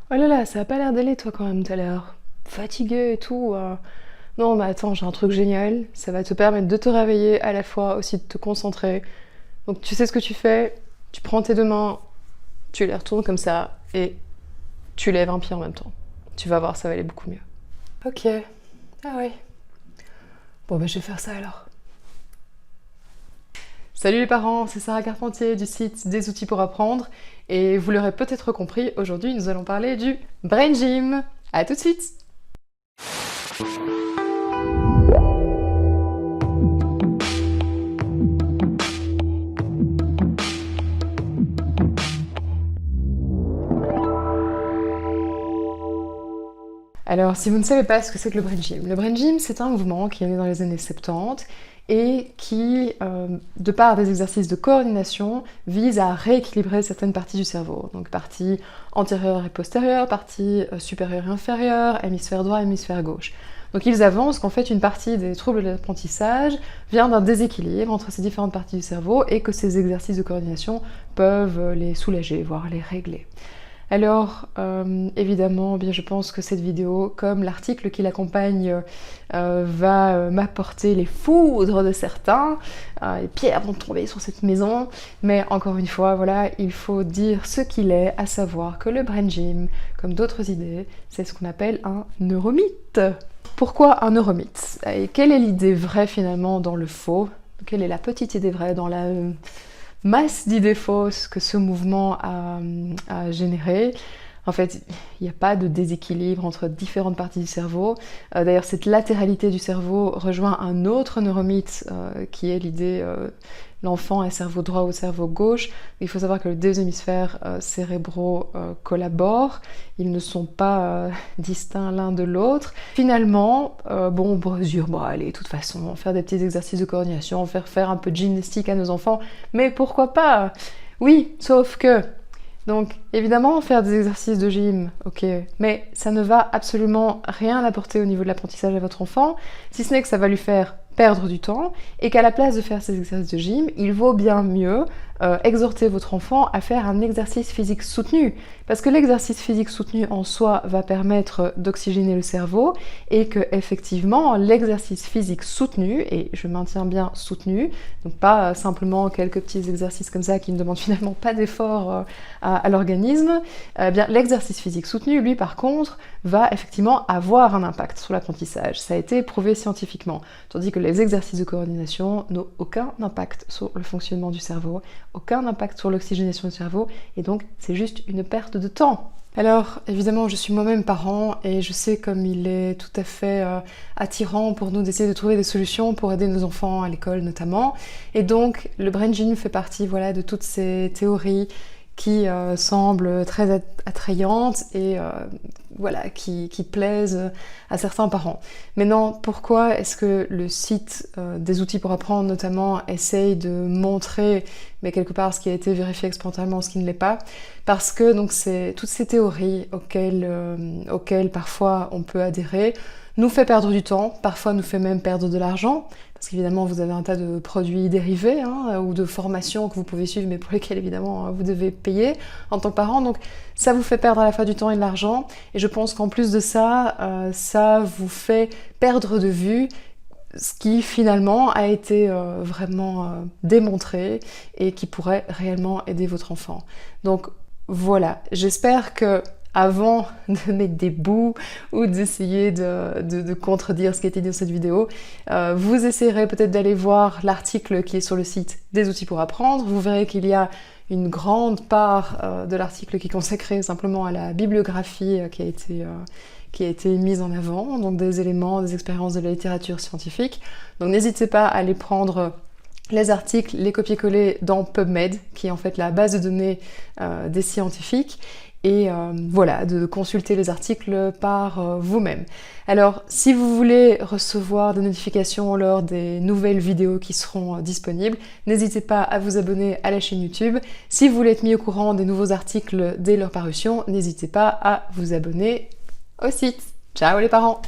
Oh là là, ça a pas l'air d'aller toi quand même, t'as l'air fatigué et tout. Non mais attends, j'ai un truc génial, ça va te permettre de te réveiller à la fois aussi de te concentrer. Donc tu sais ce que tu fais, tu prends tes deux mains, tu les retournes comme ça et tu lèves un pied en même temps. Tu vas voir, ça va aller beaucoup mieux. Ok, ah ouais. Bon bah je vais faire ça alors. Salut les parents, c'est Sarah Carpentier du site Des outils pour apprendre et vous l'aurez peut-être compris, aujourd'hui nous allons parler du Brain Gym. A tout de suite. Alors, si vous ne savez pas ce que c'est que le Brain Gym, c'est un mouvement qui est né dans les années 70 et qui, de par des exercices de coordination, vise à rééquilibrer certaines parties du cerveau. Donc, partie antérieure et postérieure, partie supérieure et inférieure, hémisphère droit, hémisphère gauche. Donc, ils avancent qu'en fait, une partie des troubles de l'apprentissage vient d'un déséquilibre entre ces différentes parties du cerveau et que ces exercices de coordination peuvent les soulager, voire les régler. Alors, évidemment, bien, je pense que cette vidéo, comme l'article qui l'accompagne, va m'apporter les foudres de certains. Les pierres vont tomber sur cette maison. Mais encore une fois, voilà, il faut dire ce qu'il est, à savoir que le Brain Gym, comme d'autres idées, c'est ce qu'on appelle un neuromythe. Pourquoi un neuromythe? Et quelle est l'idée vraie finalement dans le faux? Quelle est la petite idée vraie dans la masse d'idées fausses que ce mouvement a généré? En fait, il n'y a pas de déséquilibre entre différentes parties du cerveau. D'ailleurs, cette latéralité du cerveau rejoint un autre neuromythe qui est l'idée l'enfant a cerveau droit ou cerveau gauche. Il faut savoir que les deux hémisphères cérébraux collaborent. Ils ne sont pas distincts l'un de l'autre. Finalement, bon, on pourrait se dire, bon allez, de toute façon, faire des petits exercices de coordination, faire un peu de gymnastique à nos enfants, mais pourquoi pas? Oui, sauf que donc, évidemment, faire des exercices de gym, ok, mais ça ne va absolument rien apporter au niveau de l'apprentissage à votre enfant, si ce n'est que ça va lui faire perdre du temps, et qu'à la place de faire ces exercices de gym, il vaut bien mieux exhorter votre enfant à faire un exercice physique soutenu. Parce que l'exercice physique soutenu en soi va permettre d'oxygéner le cerveau, et que effectivement, l'exercice physique soutenu, et je maintiens bien soutenu, donc pas simplement quelques petits exercices comme ça qui ne demandent finalement pas d'effort à l'organisme, bien l'exercice physique soutenu, lui par contre, va effectivement avoir un impact sur l'apprentissage. Ça a été prouvé scientifiquement. Tandis que les exercices de coordination n'ont aucun impact sur le fonctionnement du cerveau, aucun impact sur l'oxygénation du cerveau, et donc c'est juste une perte de temps. Alors, évidemment, je suis moi-même parent et je sais comme il est tout à fait attirant pour nous d'essayer de trouver des solutions pour aider nos enfants à l'école notamment. Et donc, le Brain Gym fait partie, voilà, de toutes ces théories qui semblent très attrayantes et voilà, qui plaisent à certains parents. Maintenant, pourquoi est-ce que le site des outils pour apprendre notamment essaye de montrer, mais quelque part ce qui a été vérifié expérimentalement, ce qui ne l'est pas? Parce que donc c'est toutes ces théories auxquelles parfois on peut adhérer nous fait perdre du temps, parfois nous fait même perdre de l'argent, parce qu'évidemment vous avez un tas de produits dérivés ou de formations que vous pouvez suivre, mais pour lesquelles évidemment vous devez payer en tant que parent, donc ça vous fait perdre à la fois du temps et de l'argent, et je pense qu'en plus de ça, ça vous fait perdre de vue ce qui finalement a été vraiment démontré et qui pourrait réellement aider votre enfant. Donc voilà, j'espère que avant de mettre des bouts ou d'essayer de contredire ce qui a été dit dans cette vidéo, vous essayerez peut-être d'aller voir l'article qui est sur le site des outils pour apprendre. Vous verrez qu'il y a une grande part de l'article qui est consacrée simplement à la bibliographie qui a été mise en avant, donc des éléments, des expériences de la littérature scientifique. Donc n'hésitez pas à aller prendre les articles, les copier-coller dans PubMed, qui est en fait la base de données des scientifiques, et voilà, de consulter les articles par vous-même. Alors, si vous voulez recevoir des notifications lors des nouvelles vidéos qui seront disponibles, n'hésitez pas à vous abonner à la chaîne YouTube. Si vous voulez être mis au courant des nouveaux articles dès leur parution, n'hésitez pas à vous abonner au site. Ciao les parents!